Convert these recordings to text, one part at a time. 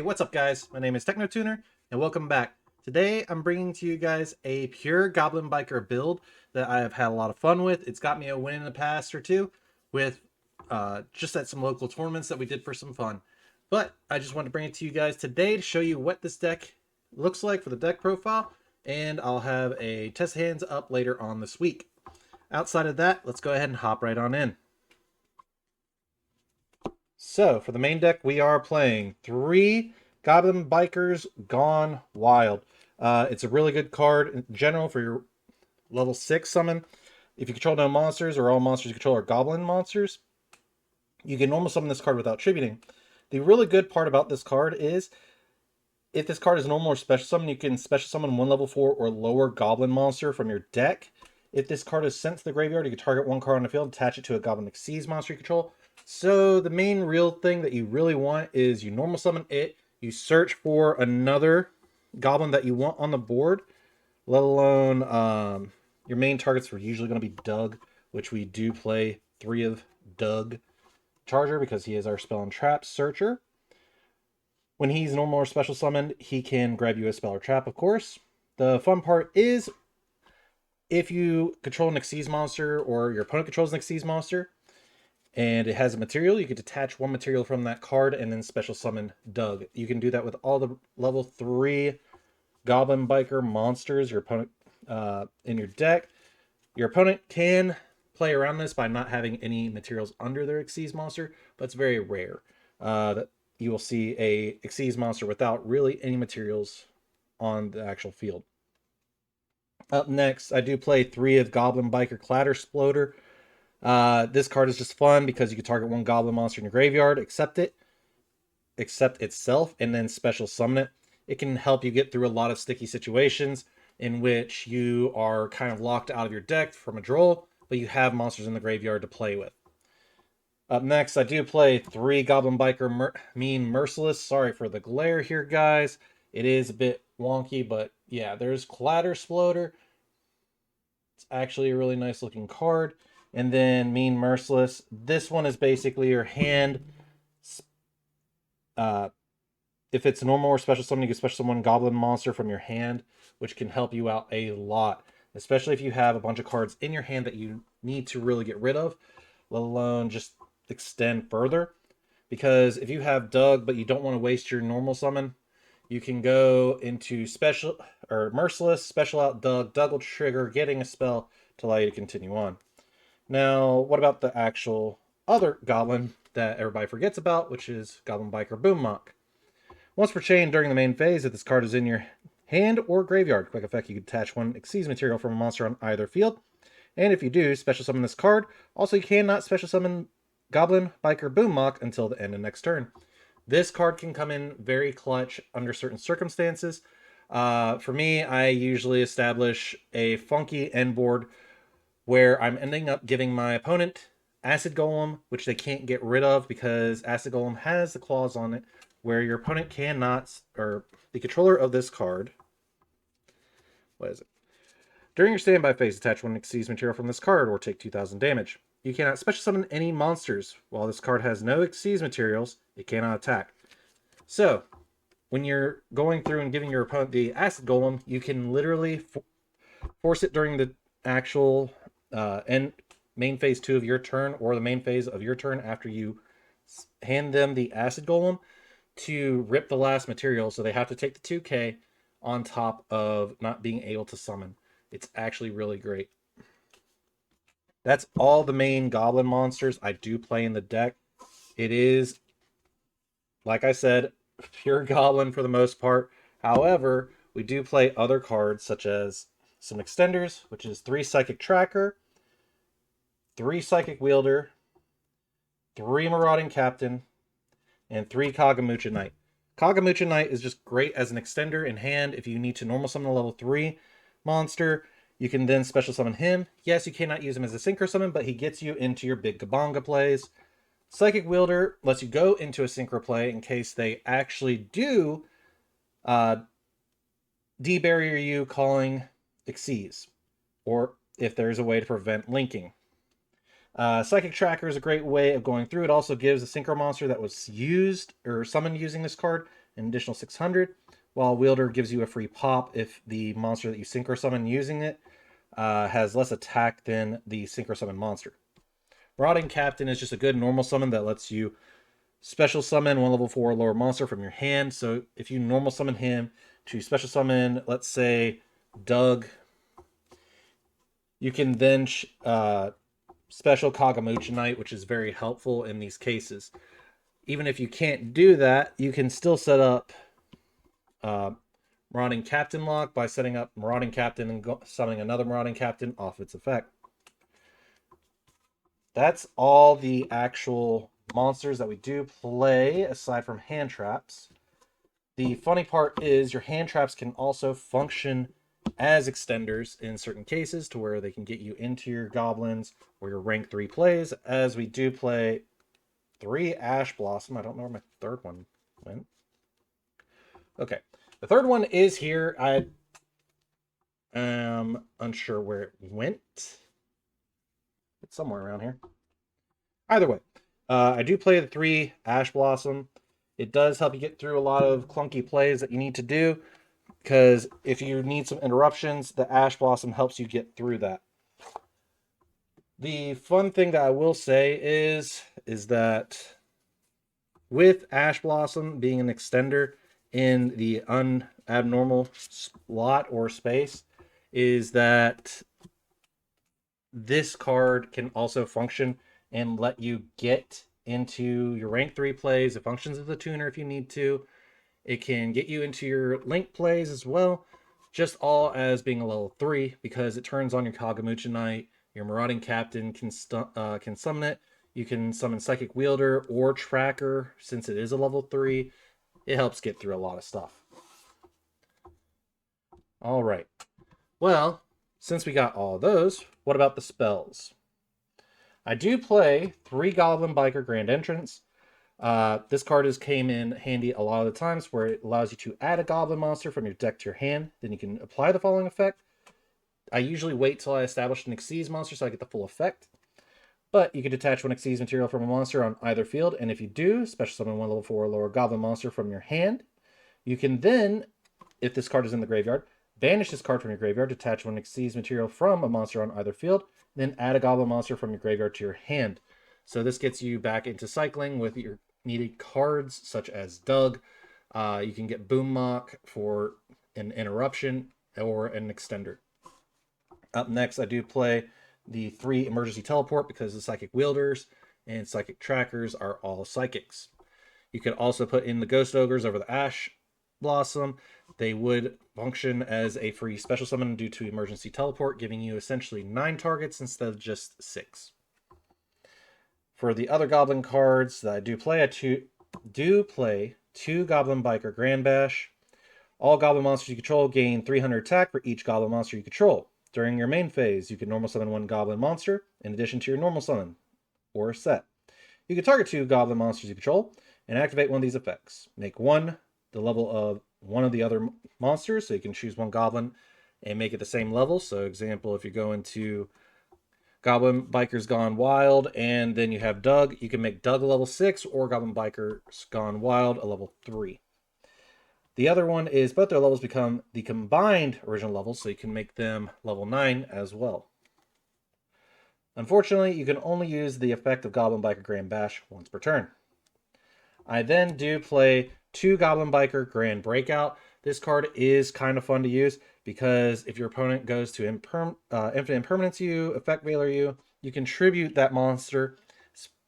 Hey, what's up guys? My name is TechnoTuner and welcome back. Today I'm bringing to you guys a pure Goblin Biker build that I have had a lot of fun with. It's got me a win in the past or two with just at some local tournaments that we did for some fun. But I just wanted to bring it to you guys today to show you what this deck looks like for the deck profile, and I'll have a test hands up later on this week. Outside of that, let's go ahead and hop right on in. So, for the main deck, we are playing 3 Goblin Bikers Gone Wild. It's a really good card in general for your level 6 summon. If you control no monsters, or all monsters you control are Goblin monsters, you can normal summon this card without tributing. The really good part about this card is, if this card is normal or special summon, you can special summon 1 level 4 or lower Goblin monster from your deck. If this card is sent to the graveyard, you can target 1 card on the field, attach it to a Goblin Xyz monster you control. So the main real thing that you really want is you normal summon it, you search for another goblin that you want on the board, let alone your main targets are usually going to be Doug, which we do play 3 of Doug Charger because he is our spell and trap searcher. When he's normal or special summoned, he can grab you a spell or trap, of course. The fun part is, if you control an Xyz monster or your opponent controls an Xyz monster, and it has a material, you can detach 1 material from that card and then special summon Doug. You can do that with all the level 3 Goblin Biker monsters your opponent in your deck. Your opponent can play around this by not having any materials under their Xyz monster, but it's very rare that you will see a Xyz monster without really any materials on the actual field. Up next, I do play 3 of Goblin Biker Clatter Sploder. This card is just fun because you can target 1 Goblin monster in your graveyard, accept itself, and then special summon it. It can help you get through a lot of sticky situations in which you are kind of locked out of your deck from a draw, but you have monsters in the graveyard to play with. Up next, I do play 3 Goblin Biker Mean Merciless. Sorry for the glare here, guys. It is a bit wonky, but yeah, there's Clatter Sploder. It's actually a really nice looking card. And then Mean Merciless. This one is basically your hand. If it's normal or special summon, you can special summon Goblin monster from your hand, which can help you out a lot, especially if you have a bunch of cards in your hand that you need to really get rid of, let alone just extend further. Because if you have Doug, but you don't want to waste your normal summon, you can go into special or Merciless, special out Doug. Doug will trigger getting a spell to allow you to continue on. Now, what about the actual other Goblin that everybody forgets about, which is Goblin Biker Boommock? Once per chain during the main phase, if this card is in your hand or graveyard, quick effect, you can attach 1 Xyz material from a monster on either field. And if you do, special summon this card. Also, you cannot special summon Goblin Biker Boommock until the end of next turn. This card can come in very clutch under certain circumstances. For me, I usually establish a funky end board where I'm ending up giving my opponent Acid Golem, which they can't get rid of because Acid Golem has the clause on it where your opponent cannot, or the controller of this card, what is it? During your standby phase, attach 1 Xyz material from this card or take 2,000 damage. You cannot special summon any monsters. While this card has no Xyz materials, it cannot attack. So, when you're going through and giving your opponent the Acid Golem, you can literally force it during the actual main phase 2 of your turn, or the main phase of your turn after you hand them the Acid Golem, to rip the last material, so they have to take the 2k on top of not being able to summon. It's actually really great. That's all the main Goblin monsters I do play in the deck. It is, like I said, pure Goblin for the most part. However, we do play other cards such as some extenders, which is 3 Psychic Tracker, 3 Psychic Wielder, 3 Marauding Captain, and 3 Kagamucha Knight. Kagamucha Knight is just great as an extender in hand. If you need to normal summon a level 3 monster, you can then special summon him. Yes, you cannot use him as a synchro summon, but he gets you into your big Kabanga plays. Psychic Wielder lets you go into a synchro play in case they actually do de-barrier you calling Xyz, or if there's a way to prevent linking. Psychic Tracker is a great way of going through. It also gives a synchro monster that was used or summoned using this card an additional 600, while Wielder gives you a free pop if the monster that you synchro summon using it has less attack than the synchro summon monster. Marauding Captain is just a good normal summon that lets you special summon one level 4 or lower monster from your hand. So if you normal summon him to special summon, let's say, Doug, you can then special Kagamuchinite, which is very helpful in these cases. Even if you can't do that, you can still set up Marauding Captain lock by setting up Marauding Captain and summoning another Marauding Captain off its effect. That's all the actual monsters that we do play, aside from hand traps. The funny part is your hand traps can also function as extenders in certain cases, to where they can get you into your goblins or your rank 3 plays, as we do play 3 Ash Blossom. I don't know where my third one went. Okay, the third one is here. I am unsure where it went. It's somewhere around here. Either way, I do play the 3 Ash Blossom. It does help you get through a lot of clunky plays that you need to do, because if you need some interruptions, the Ash Blossom helps you get through that. The fun thing that I will say is that with Ash Blossom being an extender in the abnormal slot or space, is that this card can also function and let you get into your rank 3 plays. It functions as a tuner if you need to. It can get you into your link plays as well, just all as being a level 3, because it turns on your Kagamuchinite. Your Marauding Captain can summon it. You can summon Psychic Wielder or Tracker, since it is a level 3. It helps get through a lot of stuff. All right. Well, since we got all those, what about the spells? I do play 3 Goblin Biker Grand Entrance. This card came in handy a lot of the times, where it allows you to add a goblin monster from your deck to your hand. Then you can apply the following effect. I usually wait till I establish an Xyz monster so I get the full effect. But you can detach one Xyz material from a monster on either field, and if you do, special summon one level 4 or lower goblin monster from your hand. You can then, if this card is in the graveyard, banish this card from your graveyard, detach one Xyz material from a monster on either field, then add a goblin monster from your graveyard to your hand. So this gets you back into cycling with your needed cards, such as Doug. You can get Boom Mock for an interruption or an extender. Up next, I do play the 3 Emergency Teleport, because the Psychic Wielders and Psychic Trackers are all psychics. You could also put in the Ghost Ogres over the Ash Blossom. They would function as a free special summon due to Emergency Teleport, giving you essentially 9 targets instead of just 6. For the other Goblin cards that I do play, do play 2 Goblin Biker Grand Bash. All Goblin monsters you control gain 300 attack for each Goblin monster you control. During your main phase, you can normal summon 1 Goblin monster in addition to your normal summon or set. You can target 2 Goblin monsters you control and activate one of these effects. Make 1 the level of one of the other monsters, so you can choose 1 Goblin and make it the same level. So example, if you go into Goblin Bikers Gone Wild and then you have Doug, you can make Doug a level 6 or Goblin Bikers Gone Wild a level 3. The other one is both their levels become the combined original levels, so you can make them level 9 as well. Unfortunately, you can only use the effect of Goblin Biker Grand Bash once per turn. I then do play 2 Goblin Biker Grand Breakout. This card is kind of fun to use, because if your opponent goes to Infinite Impermanence you, Effect Veiler you contribute that monster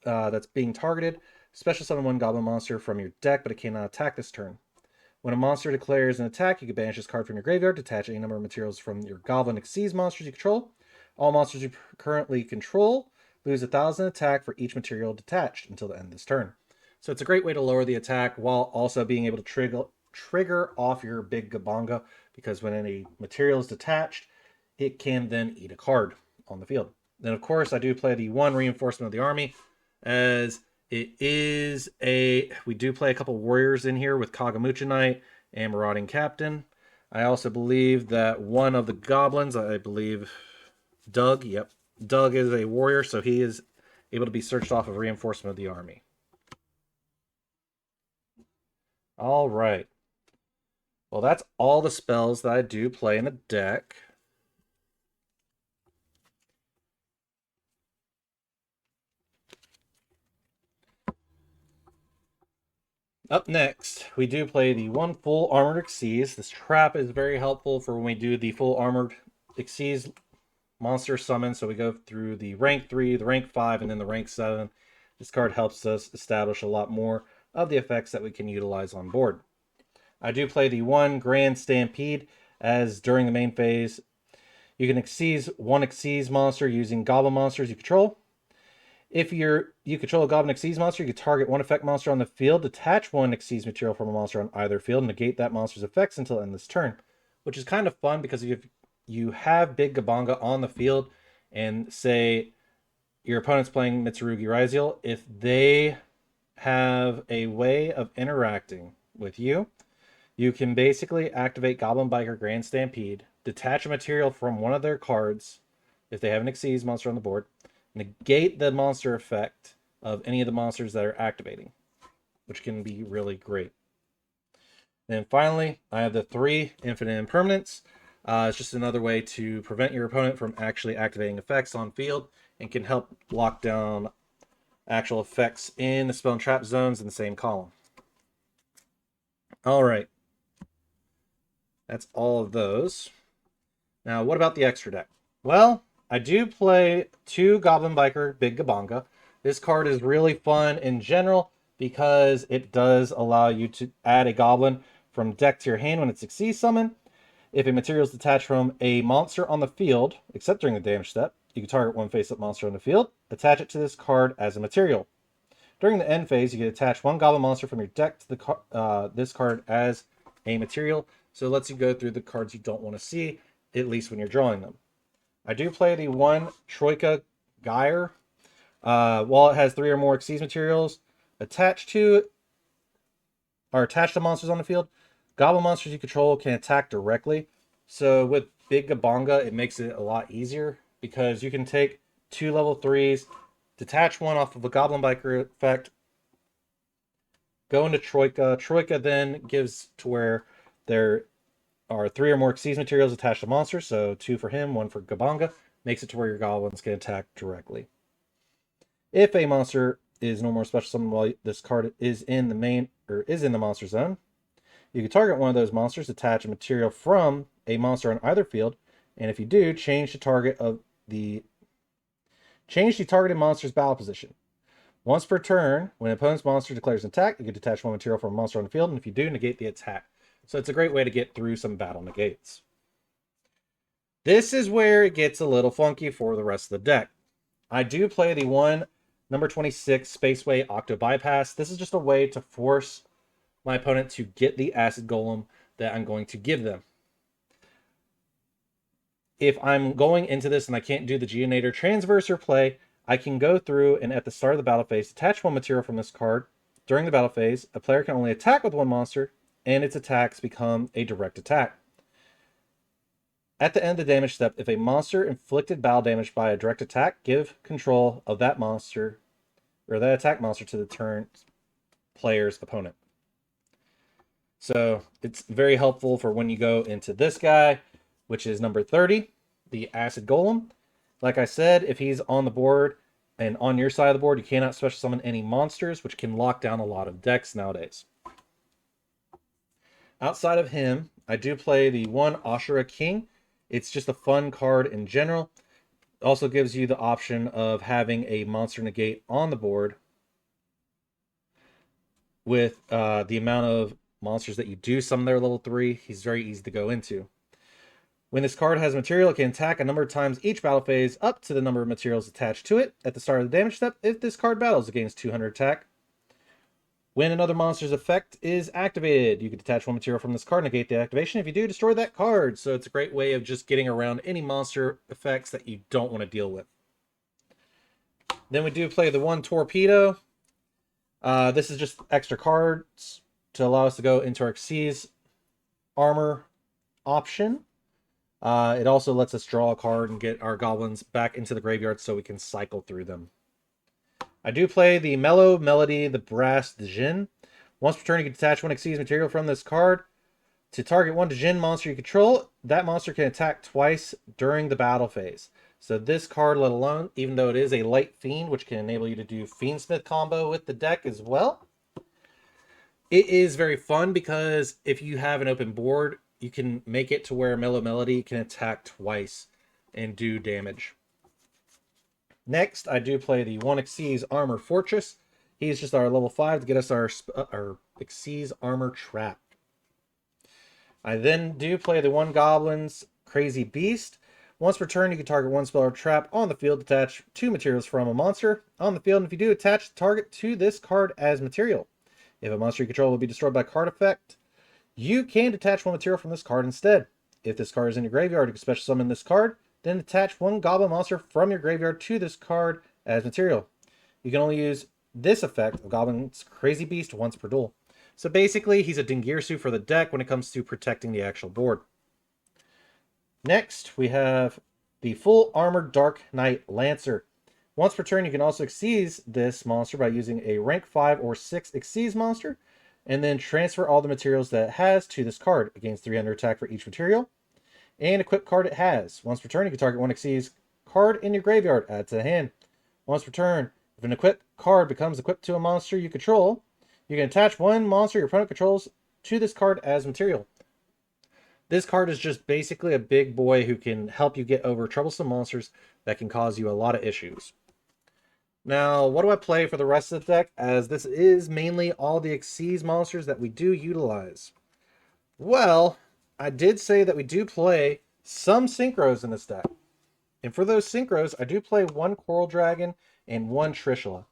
that's being targeted, special summon 1 Goblin monster from your deck, but it cannot attack this turn. When a monster declares an attack, you can banish this card from your graveyard, detach any number of materials from your Goblin Xyz monsters you control. All monsters you currently control lose 1,000 attack for each material detached until the end of this turn. So it's a great way to lower the attack while also being able to trigger off your big Gabanga, because when any material is detached, it can then eat a card on the field. Then, of course, I do play the 1 Reinforcement of the Army, as it is we do play a couple warriors in here with Kagamuchinite and Marauding Captain. I also believe that one of the goblins, I believe Doug, Doug is a warrior, so he is able to be searched off of Reinforcement of the Army. All right. Well, that's all the spells that I do play in the deck. Up next, we do play the one full armored Xyz. This trap is very helpful for when we do the full armored Xyz monster summon. So we go through the rank 3, the rank 5, and then the rank 7. This card helps us establish a lot more of the effects that we can utilize on board. I do play the one Grand Stampede, as during the main phase, you can one Xyz monster using Goblin monsters you control. If you control a Goblin Xyz monster, you can target one effect monster on the field, detach one Xyz material from a monster on either field, and negate that monster's effects until end this turn. Which is kind of fun because if you have Big Gabanga on the field, and say your opponent's playing Mitsurugi Raizel, if they have a way of interacting with you, you can basically activate Goblin Biker Grand Stampede, detach a material from one of their cards if they have an Xyz monster on the board, negate the monster effect of any of the monsters that are activating, which can be really great. Then finally, I have the 3 Infinite Impermanence. It's just another way to prevent your opponent from actually activating effects on field and can help lock down actual effects in the spell and trap zones in the same column. All right. That's all of those. Now, what about the extra deck? Well, I do play 2 Goblin Biker Big Gabanga. This card is really fun in general because it does allow you to add a Goblin from deck to your hand when it's Xyz summon. If a material is detached from a monster on the field, except during the damage step, you can target one face-up monster on the field, attach it to this card as a material. During the end phase, you can attach one Goblin monster from your deck to this card as a material, so it lets you go through the cards you don't want to see, at least when you're drawing them. I do play the one Troika Gyre. While it has 3 or more Xyz materials attached to it, or attached to monsters on the field, Goblin monsters you control can attack directly. So with Big Gabanga, it makes it a lot easier because you can take 2 level 3s, detach one off of a Goblin Biker effect, go into Troika. Troika then gives to where there are 3 or more Xyz materials attached to monsters, so 2 for him, 1 for Gabanga, makes it to where your goblins can attack directly. If a monster is no more special summon while this card is in the monster zone, you can target one of those monsters, attach a material from a monster on either field, and if you do, change the targeted monster's battle position. Once per turn, when an opponent's monster declares an attack, you can detach one material from a monster on the field, and if you do, negate the attack. So it's a great way to get through some battle negates. This is where it gets a little funky for the rest of the deck. I do play the one number 26 Spaceway Octo Bypass. This is just a way to force my opponent to get the Acid Golem that I'm going to give them. If I'm going into this and I can't do the Geonator Transverser play, I can go through and at the start of the battle phase, attach one material from this card. During the battle phase, a player can only attack with one monster, and its attacks become a direct attack. At the end of the damage step, if a monster inflicted battle damage by a direct attack, give control of that monster, or that attack monster, to the turn player's opponent. So it's very helpful for when you go into this guy, which is number 30, the Acid Golem. Like I said, if he's on the board and on your side of the board, you cannot special summon any monsters, which can lock down a lot of decks nowadays. Outside of him, I do play the one Ashura King. It's just a fun card in general. It also gives you the option of having a monster negate on the board with the amount of monsters that you do summon there level 3. He's very easy to go into. When this card has material, it can attack a number of times each battle phase up to the number of materials attached to it at the start of the damage step if this card battles against 200 attack. When another monster's effect is activated, you can detach one material from this card, negate the activation. If you do, destroy that card. So it's a great way of just getting around any monster effects that you don't want to deal with. Then we do play the one Torpedo. This is just extra cards to allow us to go into our Xyz armor option. It also lets us draw a card and get our goblins back into the graveyard so we can cycle through them. I do play the Mellow Melody, the Brass Djinn. Once per turn, you can detach one Xyz material from this card to target one Djinn monster you control. That monster can attack twice during the battle phase. So this card, let alone, even though it is a light fiend, which can enable you to do Fiendsmith combo with the deck as well, it is very fun because if you have an open board, you can make it to where Mellow Melody can attack twice and do damage. Next, I do play the 1 Xyz Armor Fortress. He's just our level 5 to get us our Xyz Armor Trap. I then do play the 1 Goblin's Crazy Beast. Once per turn, you can target 1 spell or trap on the field, attach 2 materials from a monster on the field, and if you do, attach the target to this card as material. If a monster you control will be destroyed by card effect, you can detach 1 material from this card instead. If this card is in your graveyard, you can special summon this card, then attach 1 Goblin monster from your graveyard to this card as material. You can only use this effect of Goblin's Crazy Beast once per duel. So basically, he's a Dingirsu for the deck when it comes to protecting the actual board. Next, we have the Full Armored Dark Knight Lancer. Once per turn, you can also Xyz this monster by using a rank 5 or 6 Xyz monster, and then transfer all the materials that it has to this card. It gains 300 attack for each material, and equip card it has. Once per turn, you can target 1 Xyz card in your graveyard, add to the hand. Once per turn, if an equipped card becomes equipped to a monster you control, you can attach 1 monster your opponent controls to this card as material. This card is just basically a big boy who can help you get over troublesome monsters that can cause you a lot of issues. Now, what do I play for the rest of the deck, as this is mainly all the Xyz monsters that we do utilize? Well, I did say that we do play some synchros in this deck. And for those synchros, I do play 1 Coral Dragon and 1 Trishula.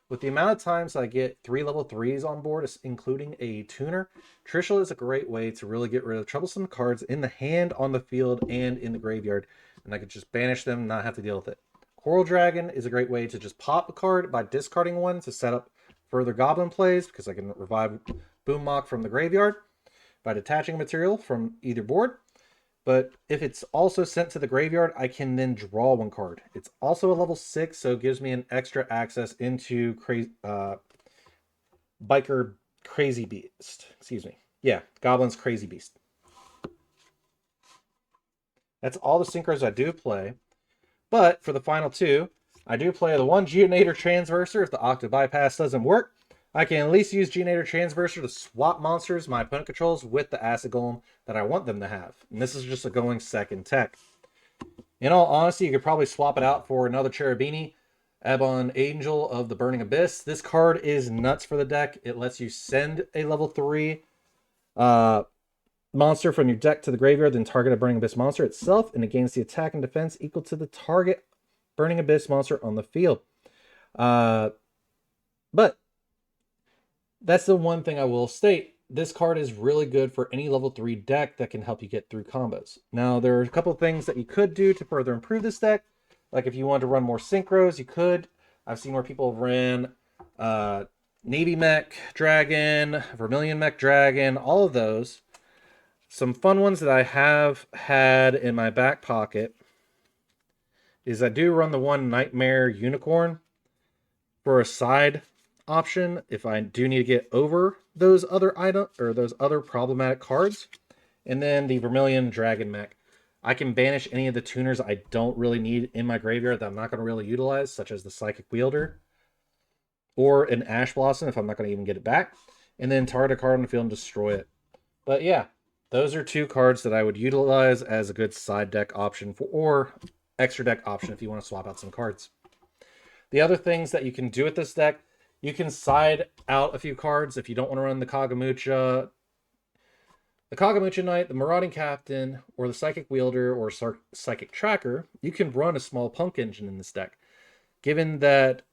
With the amount of times I get 3 level 3s on board, including a tuner, Trishula is a great way to really get rid of troublesome cards in the hand, on the field, and in the graveyard. And I could just banish them and not have to deal with it. Coral Dragon is a great way to just pop a card by discarding 1 to set up further Goblin plays, because I can revive Boommock from the graveyard by detaching material from either board. But if it's also sent to the graveyard, I can then draw 1 card. It's also a level 6, so it gives me an extra access into Biker Crazy Beast. Excuse me. Yeah, Goblin's Crazy Beast. That's all the synchros I do play. But for the final 2, I do play the 1 Geonator Transverser. If the Octa Bypass doesn't work, I can at least use Geonator Transverser to swap monsters my opponent controls with the Acid Golem that I want them to have. And this is just a going second tech. In all honesty, you could probably swap it out for another Cherubini, Ebon Angel of the Burning Abyss. This card is nuts for the deck. It lets you send a level 3 monster from your deck to the graveyard, then target a Burning Abyss monster itself, and it gains the attack and defense equal to the target Burning Abyss monster on the field. But that's the one thing I will state. This card is really good for any level 3 deck that can help you get through combos. Now, there are a couple of things that you could do to further improve this deck. Like if you wanted to run more synchros, you could. I've seen where people ran Navy Mech Dragon, Vermilion Mech Dragon, all of those. Some fun ones that I have had in my back pocket is I do run the 1 Nightmare Unicorn for a side option if I do need to get over those other items or those other problematic cards. And then the Vermilion Dragon Mech. I can banish any of the tuners I don't really need in my graveyard that I'm not going to really utilize, such as the Psychic Wielder or an Ash Blossom if I'm not going to even get it back, and then target a card on the field and destroy it. But yeah, those are 2 cards that I would utilize as a good side deck option or extra deck option if you want to swap out some cards. The other things that you can do with this deck, you can side out a few cards if you don't want to run the Kagamucha Knight, the Marauding Captain, or the Psychic Wielder or Psychic Tracker. You can run a small Punk engine in this deck. Given that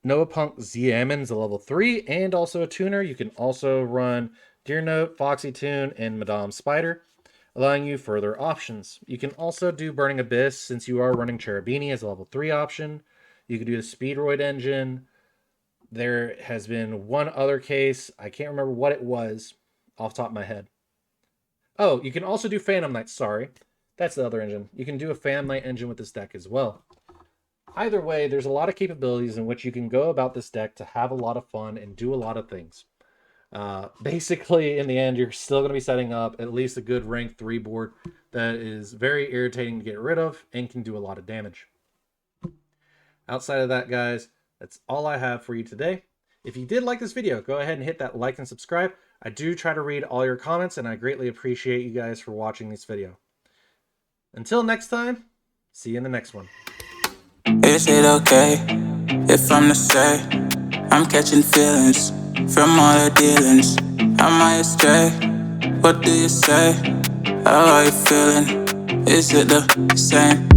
Noah Punk Ziamon's a level 3 and also a tuner, you can also run Deer Note, Foxy Tune, and Madame Spider, allowing you further options. You can also do Burning Abyss since you are running Cherubini as a level 3 option. You can do the Speedroid engine. There has been one other case. I can't remember what it was off the top of my head. Oh, you can also do Phantom Knight. Sorry. That's the other engine. You can do a Phantom Knight engine with this deck as well. Either way, there's a lot of capabilities in which you can go about this deck to have a lot of fun and do a lot of things. Basically, in the end, you're still going to be setting up at least a good rank 3 board that is very irritating to get rid of and can do a lot of damage. Outside of that, guys, that's all I have for you today. If you did like this video, go ahead and hit that like and subscribe. I do try to read all your comments, and I greatly appreciate you guys for watching this video. Until next time, see you in the next one. Is it okay if I'm to say I'm catching feelings from all the dealings? Am I astray? What do you say? How are you feeling? Is it the same?